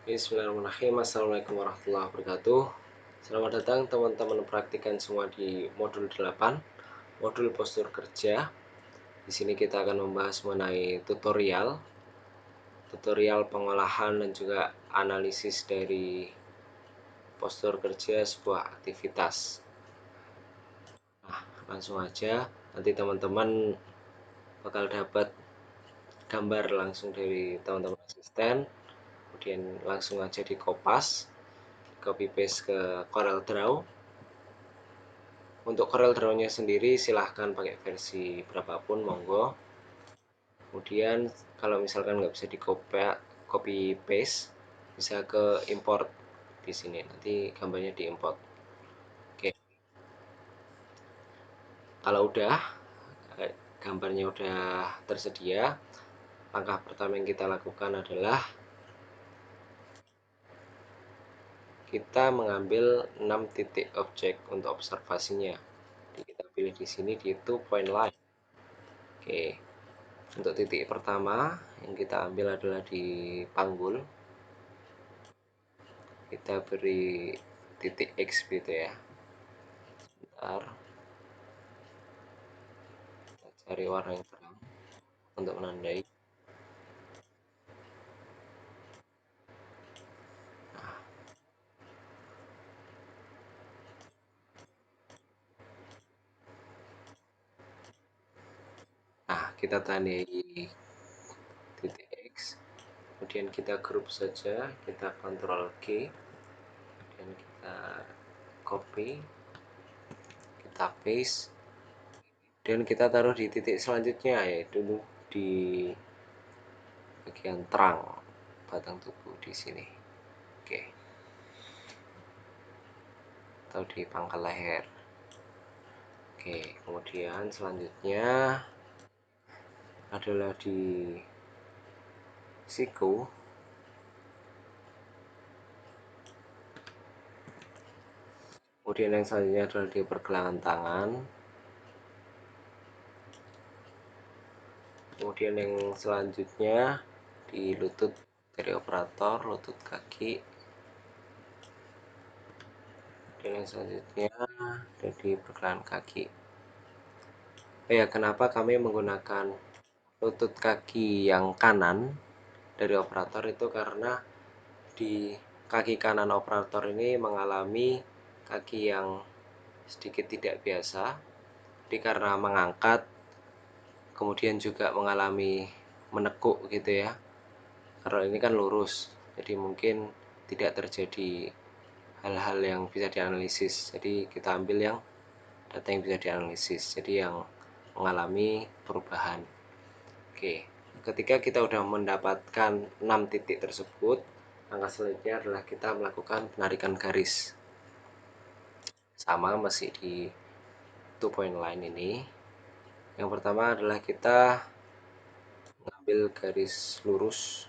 Bismillahirrahmanirrahim. Assalamualaikum warahmatullahi wabarakatuh. Selamat datang teman-teman praktikan semua di modul 8, modul postur kerja. Di sini kita akan membahas mengenai tutorial pengolahan dan juga analisis dari postur kerja sebuah aktivitas. Nah, langsung aja, nanti teman-teman bakal dapat gambar langsung dari teman-teman asisten. Kemudian langsung aja di copy paste ke Corel Draw. Untuk Corel Draw-nya sendiri silahkan pakai versi berapapun, monggo. Kemudian kalau misalkan nggak bisa di copy paste, bisa ke import di sini. Nanti gambarnya di import. Oke. Kalau udah gambarnya udah tersedia, langkah pertama yang kita lakukan adalah kita mengambil 6 titik objek untuk observasinya. Jadi kita pilih di sini di itu point line. Oke. Untuk titik pertama yang kita ambil adalah di panggul. Kita beri titik X gitu ya. Bentar. Kita cari warna yang terang untuk menandai. Nah, kita tandai titik X. Kemudian kita grup saja, kita Ctrl G. Dan kita copy, kita paste. Dan kita taruh di titik selanjutnya, yaitu di bagian terang batang tubuh di sini. Oke. Atau di pangkal leher. Oke, kemudian selanjutnya adalah di siku. Kemudian yang selanjutnya adalah di pergelangan tangan. Kemudian yang selanjutnya di lutut dari operator, lutut kaki. Dan yang selanjutnya ada di pergelangan kaki. Oh ya, kenapa kami menggunakan lutut kaki yang kanan dari operator itu karena di kaki kanan operator ini mengalami kaki yang sedikit tidak biasa. Jadi karena mengangkat, kemudian juga mengalami menekuk gitu ya. Karena ini kan lurus, jadi mungkin tidak terjadi hal-hal yang bisa dianalisis. Jadi kita ambil yang data yang bisa dianalisis, jadi yang mengalami perubahan. Oke, ketika kita sudah mendapatkan 6 titik tersebut, langkah selanjutnya adalah kita melakukan penarikan garis. Sama masih di 2 point line ini. Yang pertama adalah kita mengambil garis lurus.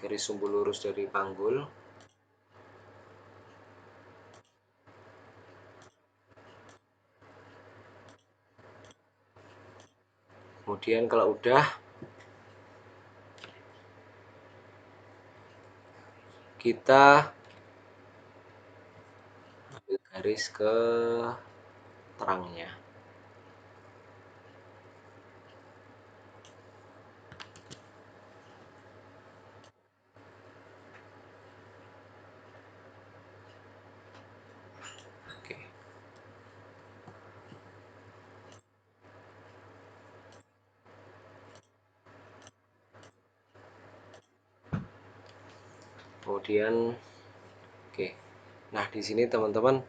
Garis sumbu lurus dari panggul. Kemudian kalau udah, kita ambil garis ke terangnya. Oke. Kemudian oke. Nah, di sini teman-teman,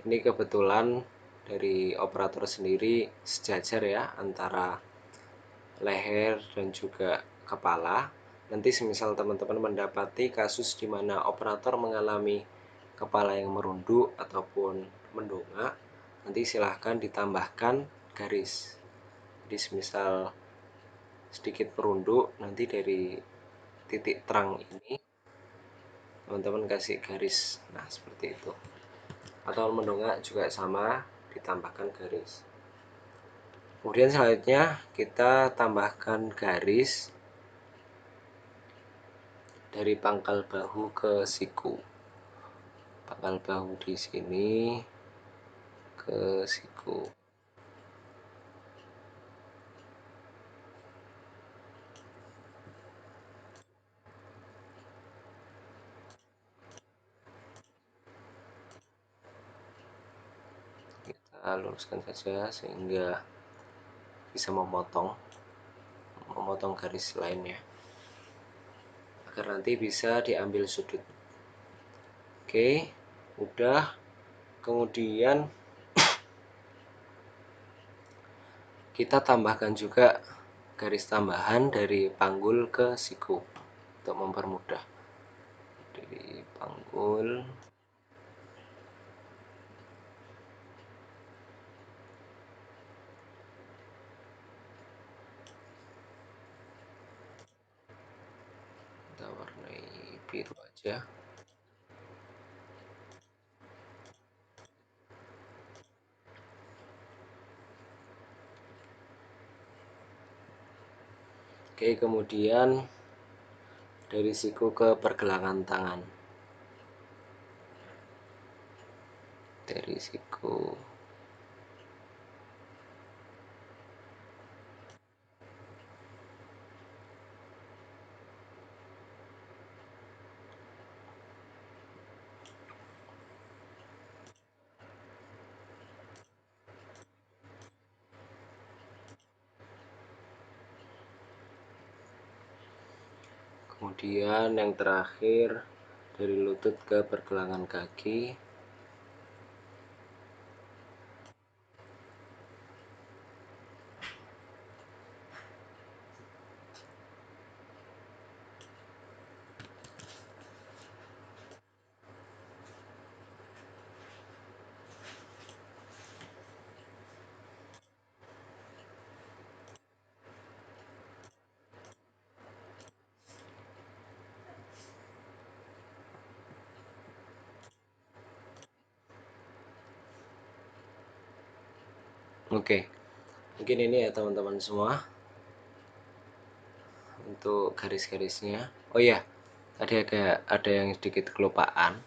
ini kebetulan dari operator sendiri sejajar ya antara leher dan juga kepala. Nanti semisal teman-teman mendapati kasus di mana operator mengalami kepala yang merunduk ataupun mendongak, nanti silahkan ditambahkan garis. Jadi semisal sedikit merunduk, nanti dari titik terang ini teman-teman kasih garis. Nah, seperti itu. Atau mendongak juga sama, ditambahkan garis. Kemudian selanjutnya kita tambahkan garis dari pangkal bahu ke siku. Pangkal bahu di sini ke siku. Kita luruskan saja sehingga bisa memotong garis lainnya agar nanti bisa diambil sudut. Oke, udah. Kemudian kita tambahkan juga garis tambahan dari panggul ke siku untuk mempermudah. Dari panggul kita warnai biru aja. Oke, kemudian dari siku ke pergelangan tangan. Dari siku kemudian yang terakhir dari lutut ke pergelangan kaki. Oke, mungkin ini ya teman-teman semua untuk garis-garisnya. Oh iya, tadi ada yang sedikit kelupaan.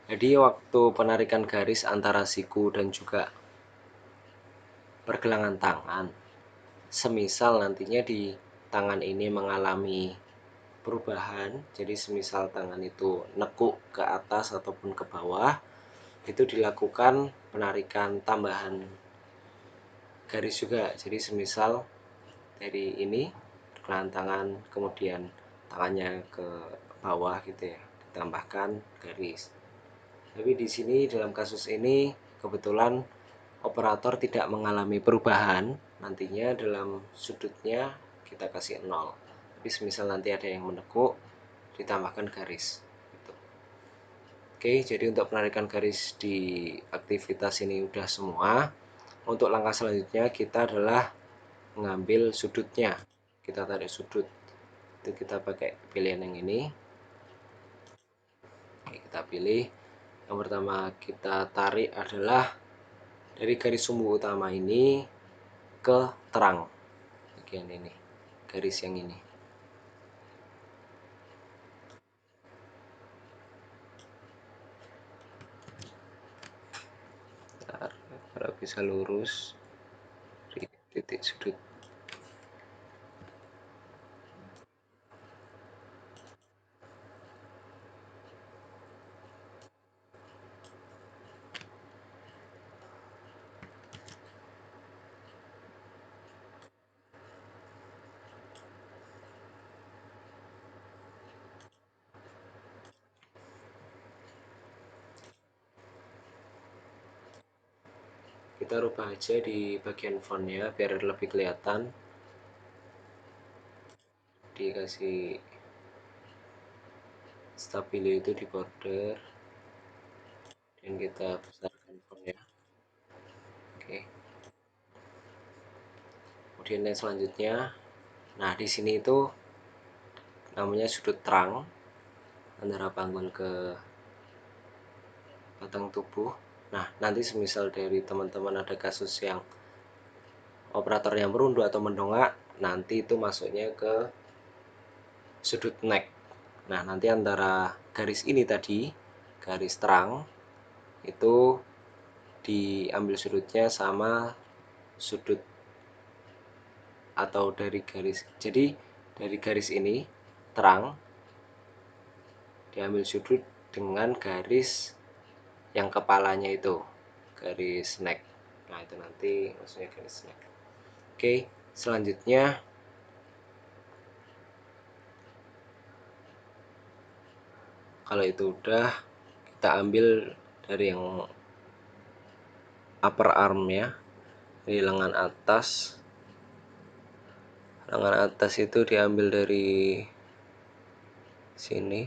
Jadi waktu penarikan garis antara siku dan juga pergelangan tangan, semisal nantinya di tangan ini mengalami perubahan, jadi semisal tangan itu nekuk ke atas ataupun ke bawah, itu dilakukan penarikan tambahan garis juga. Jadi semisal dari ini pergelangan tangan, kemudian tangannya ke bawah gitu ya, ditambahkan garis. Tapi di sini dalam kasus ini kebetulan operator tidak mengalami perubahan, nantinya dalam sudutnya kita kasih 0. Tapi semisal nanti ada yang menekuk, ditambahkan garis gitu. Oke, jadi untuk penarikan garis di aktivitas ini udah semua. Untuk langkah selanjutnya kita adalah mengambil sudutnya. Kita tarik sudut, itu kita pakai pilihan yang ini. Oke, kita pilih. Yang pertama kita tarik adalah dari garis sumbu utama ini ke terang, bagian ini, garis yang ini. Bentar, kalau bisa lurus di titik sudut. Kita rubah aja di bagian fontnya biar lebih kelihatan. Dikasih stabilo itu di border dan kita besarkan fontnya. Oke, kemudian yang selanjutnya, nah di sini itu namanya sudut terang antara panggul ke batang tubuh. Nah nanti semisal dari teman-teman ada kasus yang operatornya merunduk atau mendongak, nanti itu masuknya ke sudut neck. Nah, nanti antara garis ini tadi, garis terang, itu diambil sudutnya sama sudut atau dari garis. Jadi dari garis ini terang diambil sudut dengan garis yang kepalanya itu, garis neck. Nah, itu nanti maksudnya garis neck. Oke, selanjutnya kalau itu udah, kita ambil dari yang upper arm ya, di lengan atas itu diambil dari sini,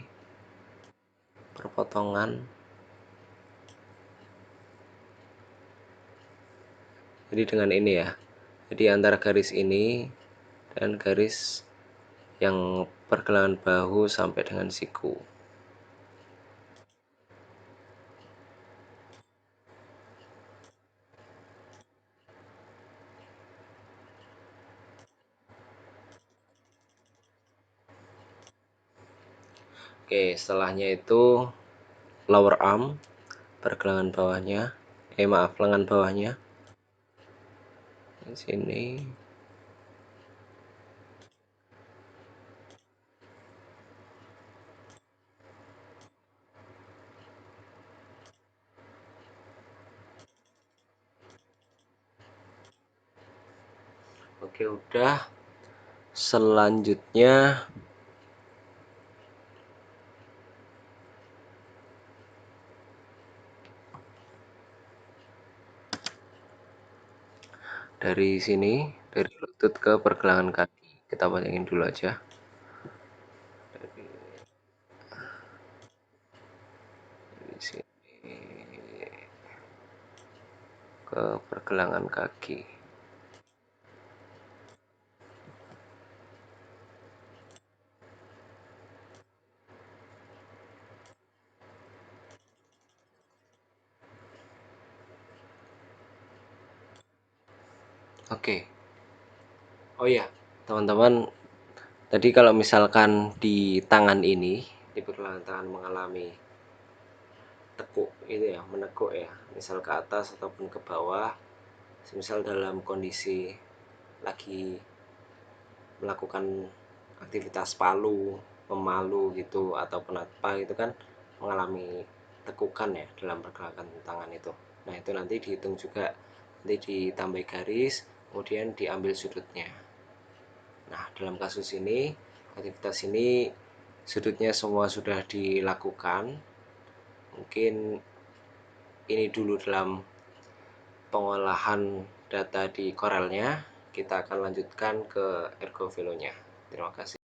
perpotongan. Jadi dengan ini ya, jadi antara garis ini dan garis yang pergelangan bahu sampai dengan siku. Oke, setelahnya itu lower arm, pergelangan bawahnya, maaf, lengan bawahnya di sini. Oke, udah. Selanjutnya dari sini, dari lutut ke pergelangan kaki, kita panjangin dulu aja. Dari sini ke pergelangan kaki. Oke. Oh ya, teman-teman, tadi kalau misalkan di tangan ini, di pergelangan tangan mengalami tekuk itu ya, menekuk ya, misal ke atas ataupun ke bawah, misal dalam kondisi lagi melakukan aktivitas palu, memalu gitu ataupun apa itu kan mengalami tekukan ya dalam pergerakan tangan itu. Nah, itu nanti dihitung juga, nanti ditambah garis, kemudian diambil sudutnya. Nah, dalam kasus ini, aktivitas ini sudutnya semua sudah dilakukan. Mungkin ini dulu dalam pengolahan data di Corelnya. Kita akan lanjutkan ke Ergovelonya. Terima kasih.